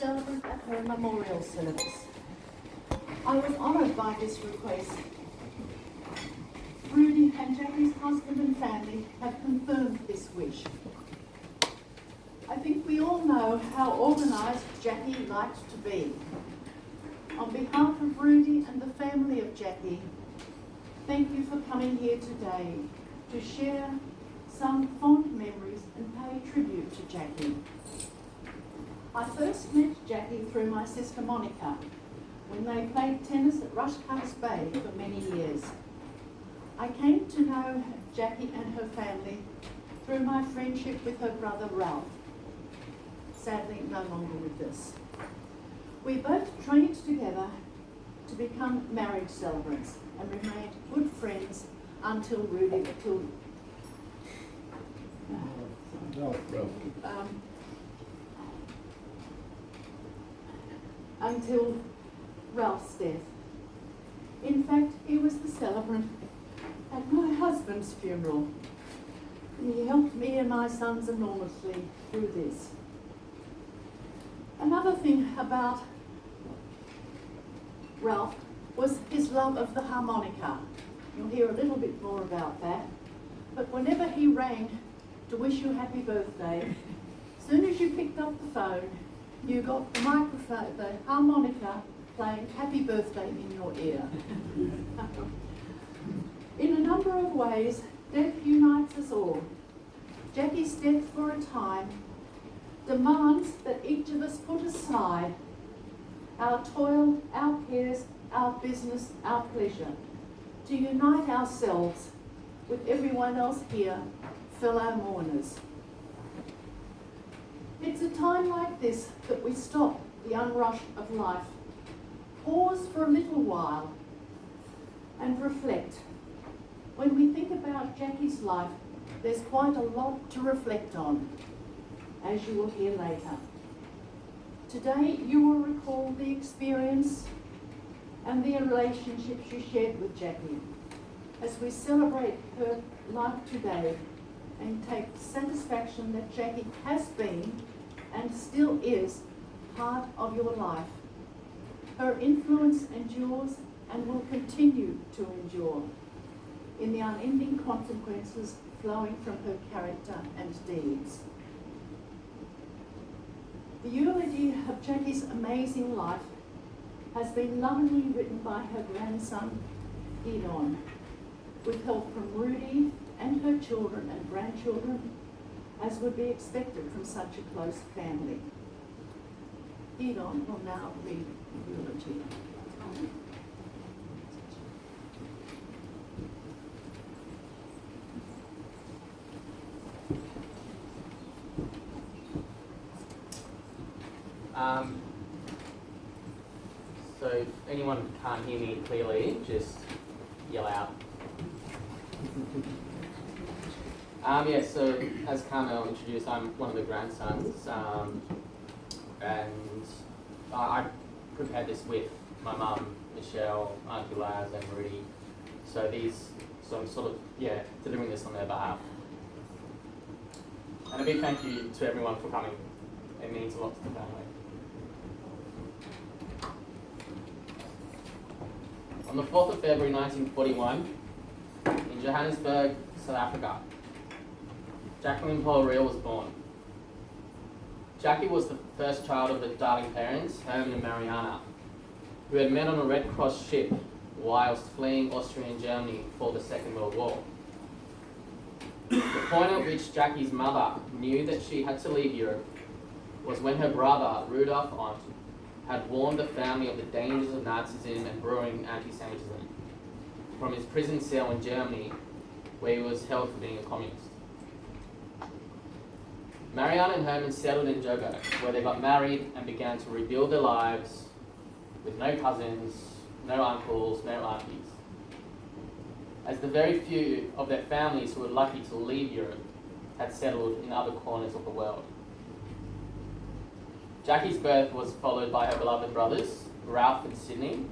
celebrant at her memorial service. I was honoured by this request. Rudy and Jackie's husband and family have confirmed this wish. I think we all know how organised Jackie liked to be. On behalf of Rudy and the family of Jackie, thank you for coming here today to share some fond memories and pay tribute to Jackie. I first met Jackie through my sister Monica when they played tennis at Rushcutters Bay for many years. I came to know Jackie and her family through my friendship with her brother Ralph, sadly no longer with us. We both trained together to become marriage celebrants and remained good friends until until Ralph's death. In fact, he was the celebrant at my husband's funeral, and he helped me and my sons enormously through this. Another thing about Ralph was his love of the harmonica. You'll hear a little bit more about that. But whenever he rang to wish you happy birthday, as soon as you picked up the phone, you got the microphone, the harmonica playing happy birthday in your ear. In a number of ways, death unites us all. Jackie's death for a time demands that each of us put aside our toil, our cares, our business, our pleasure, to unite ourselves with everyone else here, fellow mourners. It's a time like this that we stop the unrush of life, pause for a little while, and reflect. When we think about Jackie's life, there's quite a lot to reflect on, as you will hear later. Today, you will recall the experience and the relationships you shared with Jackie as we celebrate her life today and take satisfaction that Jackie has been and still is part of your life. Her influence endures and will continue to endure in the unending consequences flowing from her character and deeds. The eulogy of Jackie's amazing life has been lovingly written by her grandson, Edon, with help from Rudy and her children and grandchildren, as would be expected from such a close family. Edon will now read the eulogy. So if anyone can't hear me clearly, just yell out. So as Carmel introduced, I'm one of the grandsons, and I prepared this with my mum, Michelle, Auntie Laz, and Rudy. So I'm sort of, delivering this on their behalf. And a big thank you to everyone for coming. It means a lot to the family. On the 4th of February 1941, in Johannesburg, South Africa, Jacqueline Paul Reel was born. Jackie was the first child of the Darling parents, Herman and Mariana, who had met on a Red Cross ship whilst fleeing Austria and Germany before the Second World War. The point at which Jackie's mother knew that she had to leave Europe was when her brother, Rudolf Ont, had warned the family of the dangers of Nazism and brewing anti-Semitism from his prison cell in Germany, where he was held for being a communist. Mariana and Herman settled in Joburg, where they got married and began to rebuild their lives with no cousins, no uncles, no aunties, as the very few of their families who were lucky to leave Europe had settled in other corners of the world. Jackie's birth was followed by her beloved brothers, Ralph and Sydney,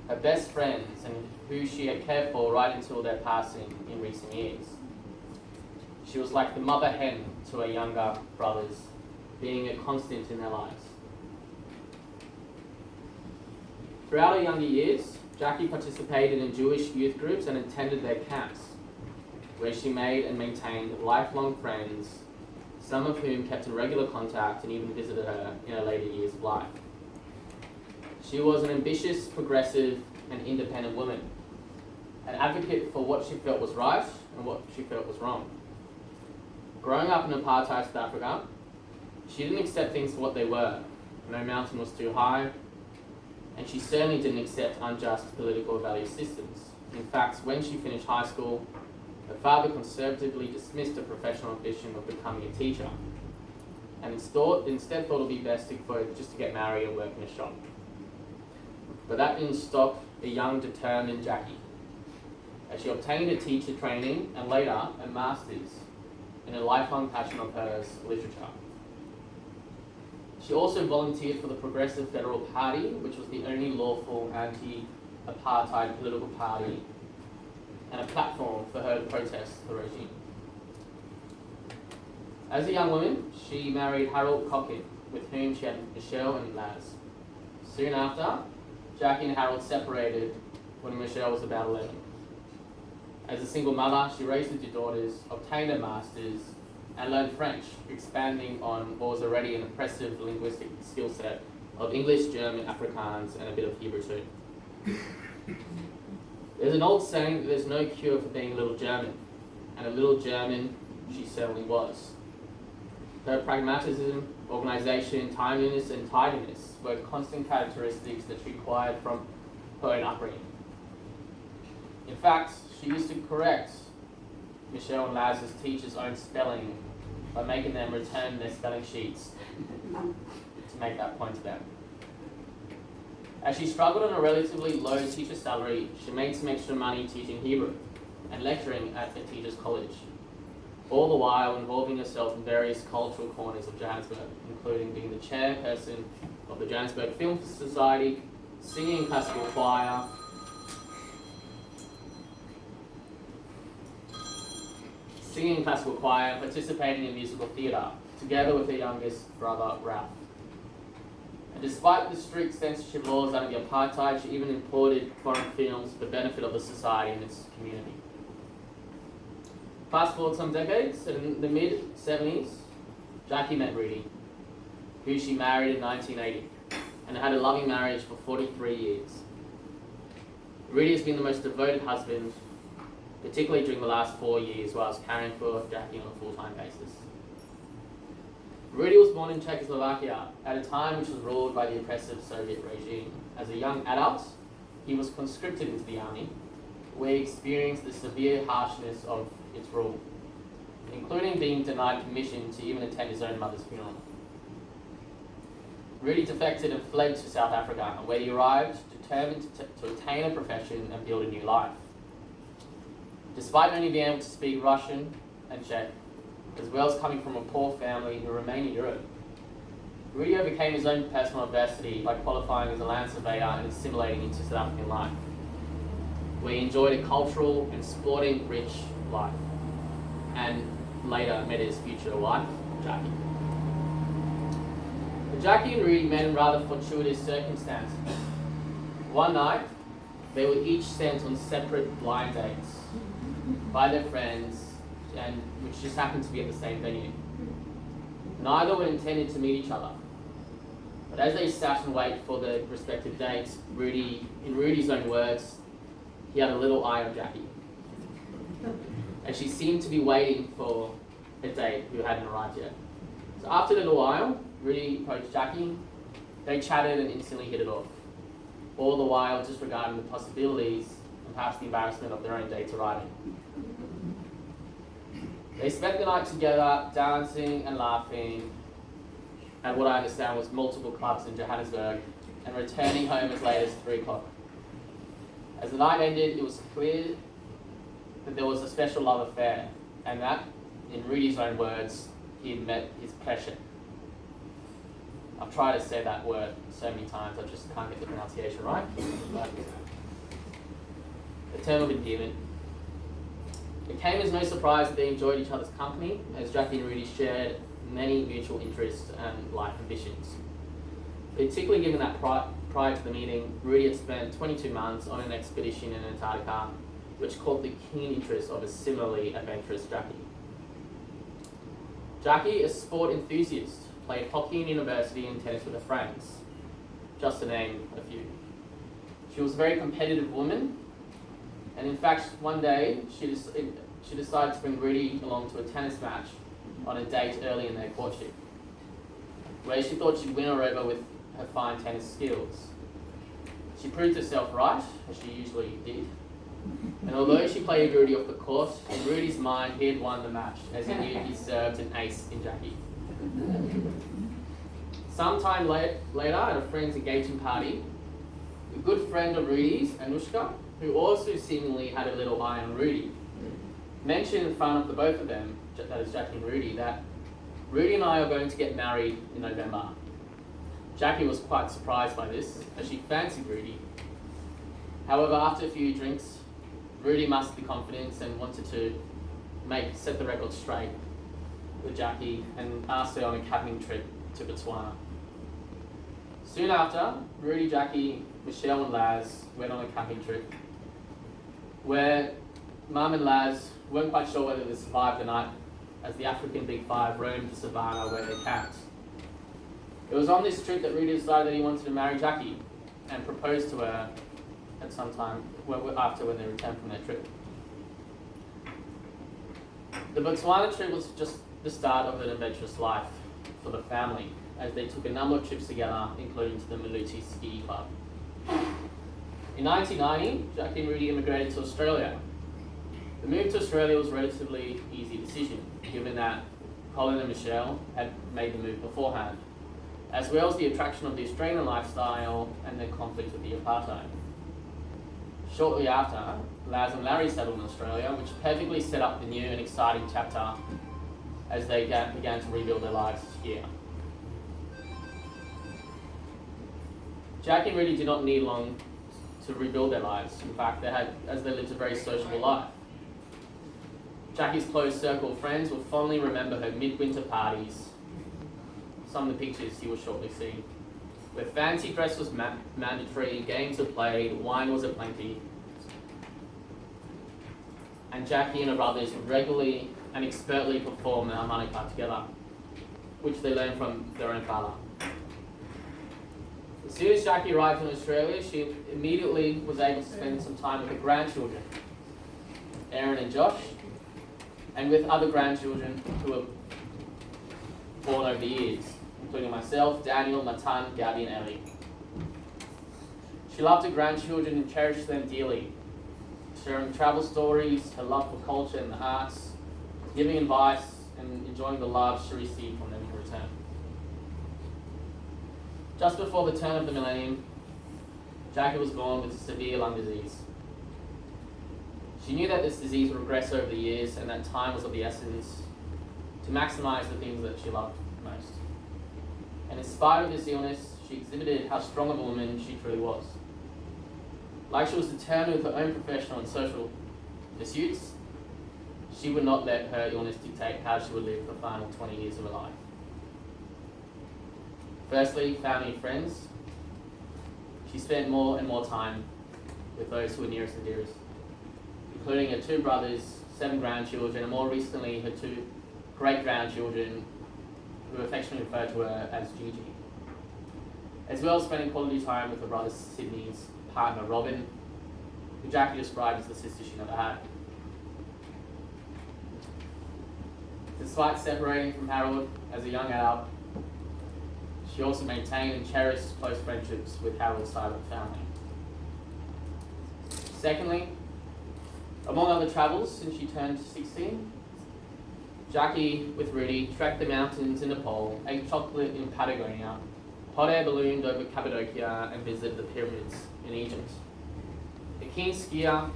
her best friends, and who she had cared for right until their passing in recent years. She was like the mother hen to her younger brothers, being a constant in their lives. Throughout her younger years, Jackie participated in Jewish youth groups and attended their camps, where she made and maintained lifelong friends, some of whom kept in regular contact and even visited her in her later years of life. She was an ambitious, progressive, and independent woman, an advocate for what she felt was right and what she felt was wrong. Growing up in apartheid South Africa, she didn't accept things for what they were. No mountain was too high, and she certainly didn't accept unjust political value systems. In fact, when she finished high school, her father conservatively dismissed her professional ambition of becoming a teacher, and instead thought it would be best for her just to get married and work in a shop. But that didn't stop a young, determined Jackie, as she obtained a teacher training and later a master's in a lifelong passion of hers, literature. She also volunteered for the Progressive Federal Party, which was the only lawful anti-apartheid political party and a platform for her to protest the regime. As a young woman, she married Harold Cockett, with whom she had Michelle and Laz. Soon after, Jackie and Harold separated when Michelle was about 11. As a single mother, she raised her two daughters, obtained a master's, and learned French, expanding on what was already an impressive linguistic skill set of English, German, Afrikaans, and a bit of Hebrew too. There's an old saying that there's no cure for being a little German, and a little German she certainly was. Her pragmatism, organisation, timeliness, and tidiness were constant characteristics that she acquired from her own upbringing. In fact, she used to correct Michelle and Laz's teachers' own spelling by making them return their spelling sheets to make that point to them. As she struggled on a relatively low teacher salary, she made some extra money teaching Hebrew and lecturing at a teacher's college, all the while involving herself in various cultural corners of Johannesburg, including being the chairperson of the Johannesburg Film Society, singing in classical choir, and participating in musical theatre, together with her youngest brother, Ralph. And despite the strict censorship laws under the apartheid, she even imported foreign films for the benefit of the society and its community. Fast forward some decades, in the mid-70s, Jackie met Rudy, who she married in 1980, and had a loving marriage for 43 years. Rudy has been the most devoted husband, particularly during the last 4 years while I was caring for Jackie on a full-time basis. Rudy was born in Czechoslovakia at a time which was ruled by the oppressive Soviet regime. As a young adult, he was conscripted into the army, where he experienced the severe harshness of its rule, including being denied permission to even attend his own mother's funeral. Rudy defected and fled to South Africa, where he arrived determined to attain a profession and build a new life. Despite only being able to speak Russian and Czech, as well as coming from a poor family who remained in Europe, Rudy overcame his own personal adversity by qualifying as a land surveyor and assimilating into South African life, where he enjoyed a cultural and sporting rich life, and later met his future wife, Jackie. But Jackie and Rudy met in rather fortuitous circumstances. One night, they were each sent on separate blind dates by their friends, and which just happened to be at the same venue. Neither were intended to meet each other, but as they sat and waited for their respective dates, Rudy, in Rudy's own words, he had a little eye on Jackie, and she seemed to be waiting for a date who hadn't arrived yet. So after a little while, Rudy approached Jackie. They chatted and instantly hit it off, all the while disregarding the possibilities and perhaps the embarrassment of their own dates arriving. They spent the night together, dancing and laughing at what I understand was multiple clubs in Johannesburg, and returning home as late as 3 o'clock. As the night ended, it was clear that there was a special love affair, and that, in Rudy's own words, he had met his passion. I've tried to say that word so many times, I just can't get the pronunciation right. But a term of endearment. It came as no surprise that they enjoyed each other's company, as Jackie and Rudy shared many mutual interests and life ambitions. Particularly given that prior to the meeting, Rudy had spent 22 months on an expedition in Antarctica, which caught the keen interest of a similarly adventurous Jackie. Jackie, a sport enthusiast, played hockey in university and tennis with her friends, just to name a few. She was a very competitive woman, and in fact, one day she decided to bring Rudy along to a tennis match on a date early in their courtship, where she thought she'd win her over with her fine tennis skills. She proved herself right, as she usually did, and although she played Rudy off the court, in Rudy's mind he had won the match, as he knew he served an ace in Jackie. Sometime later, at a friend's engagement party, a good friend of Rudy's, Anushka, who also seemingly had a little eye on Rudy, mentioned in front of the both of them, that is Jackie and Rudy, that Rudy and I are going to get married in November. Jackie was quite surprised by this, as she fancied Rudy. However, after a few drinks, Rudy mustered the confidence and wanted to set the record straight with Jackie and asked her on a camping trip to Botswana. Soon after, Rudy, Jackie, Michelle and Laz went on a camping trip where Mum and Laz weren't quite sure whether they survived the night, as the African Big Five roamed the savannah where they camped. It was on this trip that Rudy decided that he wanted to marry Jackie and proposed to her at some time after when they returned from their trip. The Botswana trip was just the start of an adventurous life for the family, as they took a number of trips together, including to the Maluti Ski Club. In 1990, Jackie and Rudy immigrated to Australia. The move to Australia was a relatively easy decision, given that Colin and Michelle had made the move beforehand, as well as the attraction of the Australian lifestyle and the conflict with the apartheid. Shortly after, Laz and Larry settled in Australia, which perfectly set up the new and exciting chapter as they began to rebuild their lives here. Jackie and Rudy did not need long to rebuild their lives. In fact, they lived a very sociable life. Jackie's close circle of friends will fondly remember her midwinter parties. Some of the pictures you will shortly see, where fancy dress was mandatory, games were played, wine was aplenty, and Jackie and her brothers would regularly and expertly perform the harmonica together, which they learned from their own father. As soon as Jackie arrived in Australia, she immediately was able to spend some time with her grandchildren, Aaron and Josh, and with other grandchildren who were born over the years, including myself, Daniel, Matan, Gabby and Ellie. She loved her grandchildren and cherished them dearly, sharing travel stories, her love for culture and the arts, giving advice and enjoying the love she received from them in return. Just before the turn of the millennium, Jackie was born with severe lung disease. She knew that this disease would regress over the years and that time was of the essence to maximize the things that she loved most. And in spite of this illness, she exhibited how strong of a woman she truly was. Like she was determined with her own professional and social pursuits, she would not let her illness dictate how she would live the final 20 years of her life. Firstly, family and friends. She spent more and more time with those who were nearest and dearest, including her 2 brothers, 7 grandchildren, and more recently her 2 great-grandchildren, who affectionately referred to her as Gigi, as well as spending quality time with her brother Sydney's partner Robin, who Jackie described as the sister she never had. Despite separating from Harold as a young adult, she also maintained and cherished close friendships with Harold's side of the family. Secondly, among other travels since she turned 16, Jackie, with Rudy, trekked the mountains in Nepal, ate chocolate in Patagonia, hot air ballooned over Cappadocia, and visited the pyramids in Egypt. A keen skier,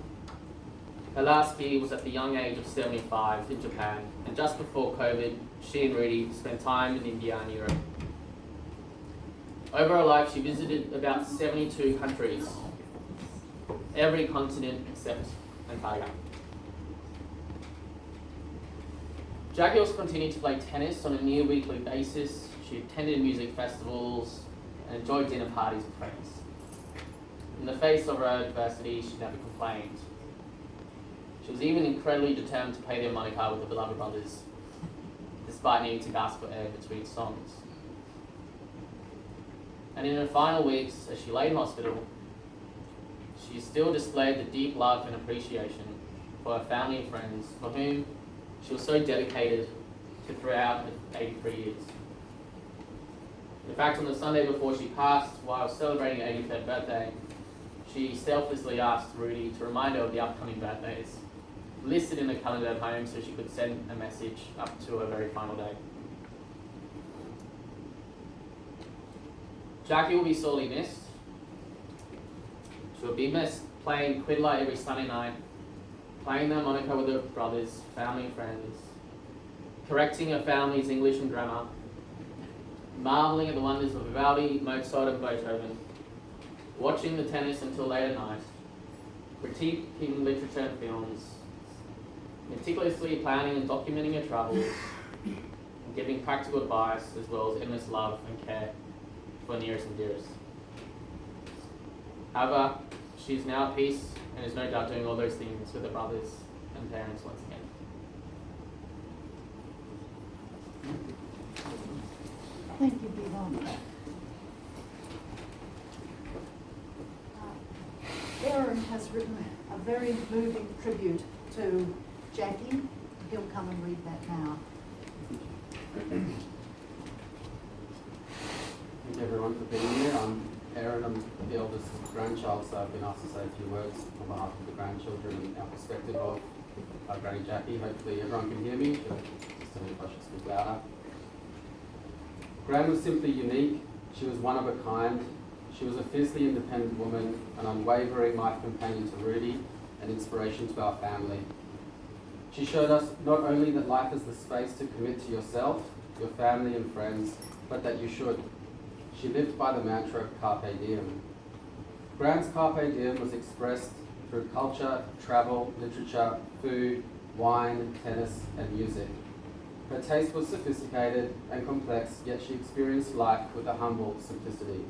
her last ski was at the young age of 75 in Japan, and just before COVID, she and Rudy spent time in India and Europe. Over her life, she visited about 72 countries, every continent except Antarctica. Jackie also continued to play tennis on a near weekly basis. She attended music festivals and enjoyed dinner parties with friends. In the face of her adversity, she never complained. She was even incredibly determined to play the harmonica with the beloved brothers, despite needing to gasp for air between songs. And in her final weeks, as she lay in hospital, she still displayed the deep love and appreciation for her family and friends, for whom she was so dedicated to throughout her 83 years. In fact, on the Sunday before she passed, while celebrating her 83rd birthday, she selflessly asked Rudy to remind her of the upcoming birthdays, listed in the calendar at home so she could send a message up to her very final day. Jackie will be sorely missed. She will be missed playing Quiddler every Sunday night, playing the harmonica with her brothers, family and friends, correcting her family's English and grammar, marvelling at the wonders of Vivaldi, Mozart and Beethoven, watching the tennis until late at night, critiquing literature and films, meticulously planning and documenting her travels, and giving practical advice as well as endless love and care for nearest and dearest. However, she is now at peace and is no doubt doing all those things with her brothers and parents once again. Thank you, Yvonne. Aaron has written a very moving tribute to Jackie. He'll come and read that now. Thank you everyone for being here. I'm Aaron, I'm the eldest grandchild, so I've been asked to say a few words on behalf of the grandchildren and our perspective of our Granny Jackie. Hopefully everyone can hear me, but just tell me if I should speak louder. Gran was simply unique. She was one of a kind. She was a fiercely independent woman, an unwavering life companion to Rudy, and inspiration to our family. She showed us not only that life is the space to commit to yourself, your family and friends, but that you should. She lived by the mantra Carpe Diem. Gran's Carpe Diem was expressed through culture, travel, literature, food, wine, tennis, and music. Her taste was sophisticated and complex, yet she experienced life with a humble simplicity.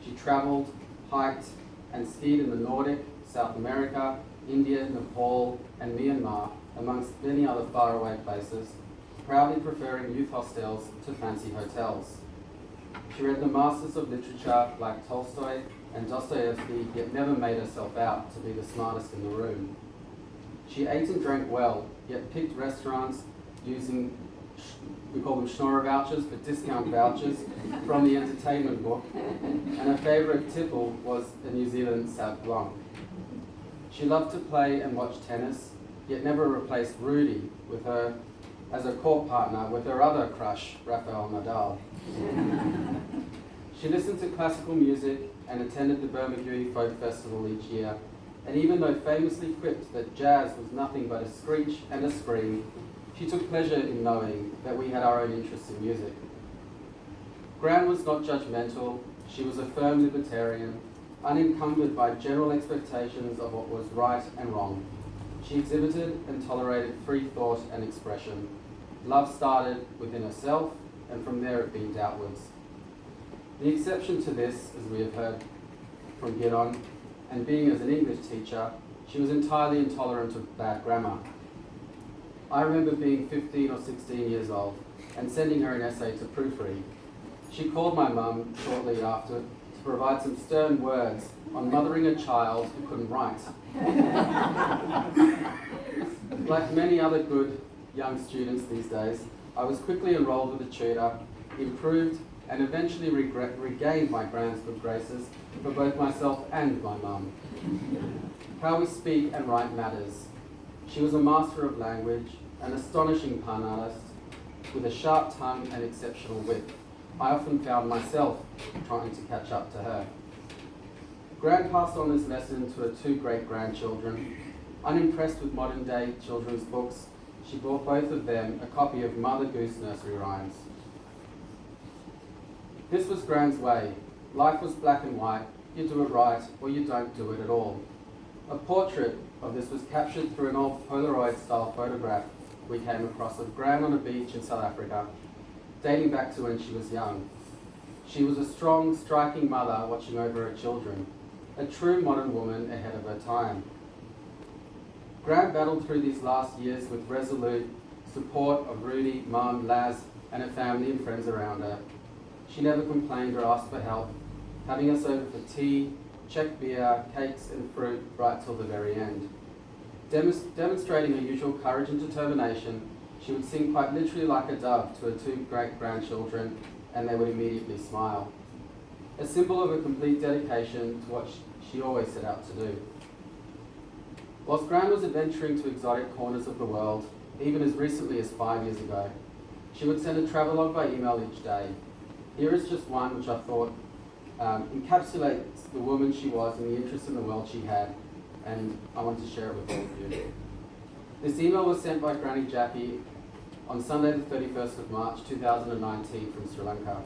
She travelled, hiked, and skied in the Nordic, South America, India, Nepal, and Myanmar, amongst many other faraway places, proudly preferring youth hostels to fancy hotels. She read the masters of literature like Tolstoy and Dostoevsky, yet never made herself out to be the smartest in the room. She ate and drank well, yet picked restaurants using, we call them schnorrer vouchers, but discount vouchers from the entertainment book, and her favourite tipple was a New Zealand Sauv Blanc. She loved to play and watch tennis, yet never replaced Rudy with her as a court partner with her other crush, Rafael Nadal. She listened to classical music and attended the Bermagui Folk Festival each year, and even though famously quipped that jazz was nothing but a screech and a scream, she took pleasure in knowing that we had our own interests in music. Gran was not judgmental. She was a firm libertarian, unencumbered by general expectations of what was right and wrong. She exhibited and tolerated free thought and expression. Love started within herself, and from there it beamed outwards. The exception to this, as we have heard from Gideon, and being as an English teacher, she was entirely intolerant of bad grammar. I remember being 15 or 16 years old and sending her an essay to proofread. She called my mum shortly after to provide some stern words on mothering a child who couldn't write. Like many other good young students these days, I was quickly enrolled with a tutor, improved, and eventually regained my Gran's good graces for both myself and my mum. How we speak and write matters. She was a master of language, an astonishing pun artist, with a sharp tongue and exceptional wit. I often found myself trying to catch up to her. Gran passed on this lesson to her two great-grandchildren. Unimpressed with modern-day children's books, she bought both of them a copy of Mother Goose nursery rhymes. This was Gran's way. Life was black and white. You do it right, or you don't do it at all. A portrait of this was captured through an old Polaroid-style photograph we came across of Gran on a beach in South Africa, dating back to when she was young. She was a strong, striking mother watching over her children, a true modern woman ahead of her time. Gran battled through these last years with resolute support of Rudy, Mum, Laz, and her family and friends around her. She never complained or asked for help, having us over for tea, check beer, cakes and fruit right till the very end. Demonstrating her usual courage and determination, she would sing quite literally like a dove to her two great-grandchildren, and they would immediately smile. A symbol of a complete dedication to what she always set out to do. Whilst Gran was adventuring to exotic corners of the world, even as recently as 5 years ago, she would send a travelogue by email each day. Here is just one which I thought encapsulates the woman she was and the interest in the world she had, and I wanted to share it with all of you. This email was sent by Granny Jackie on Sunday the 31st of March 2019 from Sri Lanka.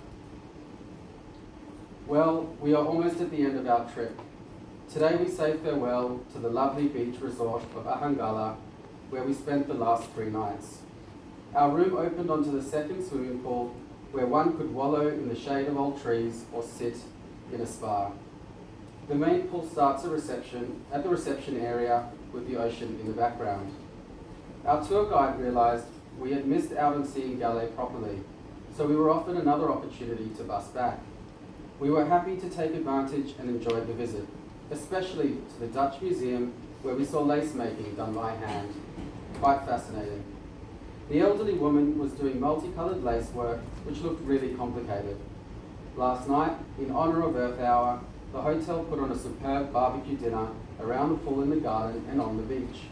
Well, we are almost at the end of our trip. Today we say farewell to the lovely beach resort of Ahangala, where we spent the last 3 nights. Our room opened onto the second swimming pool, where one could wallow in the shade of old trees or sit in a spa. The main pool starts at the reception area with the ocean in the background. Our tour guide realised we had missed out on seeing Galé properly, so we were offered another opportunity to bus back. We were happy to take advantage and enjoyed the visit, especially to the Dutch Museum, where we saw lace making done by hand. Quite fascinating. The elderly woman was doing multicoloured lace work, which looked really complicated. Last night, in honour of Earth Hour, the hotel put on a superb barbecue dinner around the pool in the garden and on the beach.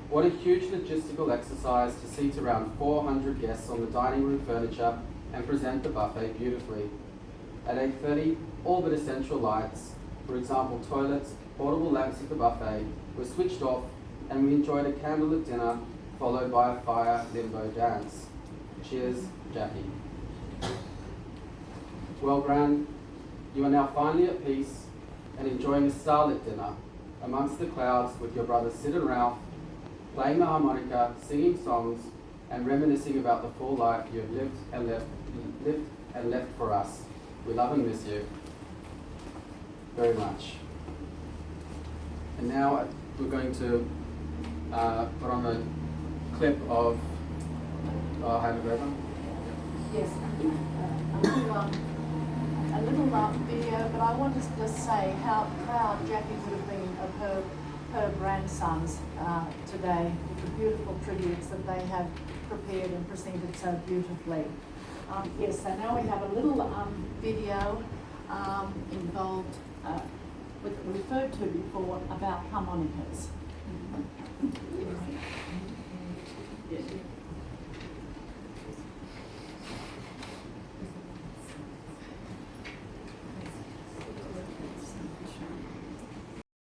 What a huge logistical exercise to seat around 400 guests on the dining room furniture and present the buffet beautifully. At 8:30, all but essential lights, for example toilets, portable lamps at the buffet, were switched off, and we enjoyed a candlelit dinner followed by a fire limbo dance. Cheers, Jackie. Well, Gran, you are now finally at peace and enjoying a starlit dinner amongst the clouds with your brothers Sid and Ralph, playing the harmonica, singing songs, and reminiscing about the full life you have lived and left for us. We love and miss you very much. And now we're going to put on a clip of hand it over. Yes, a little video, but I wanted to just say how proud Jackie would have been of her grandsons today, with the beautiful tributes that they have prepared and presented so beautifully. Yes, so now we have a little video involved, referred to before, about harmonicas. Yes.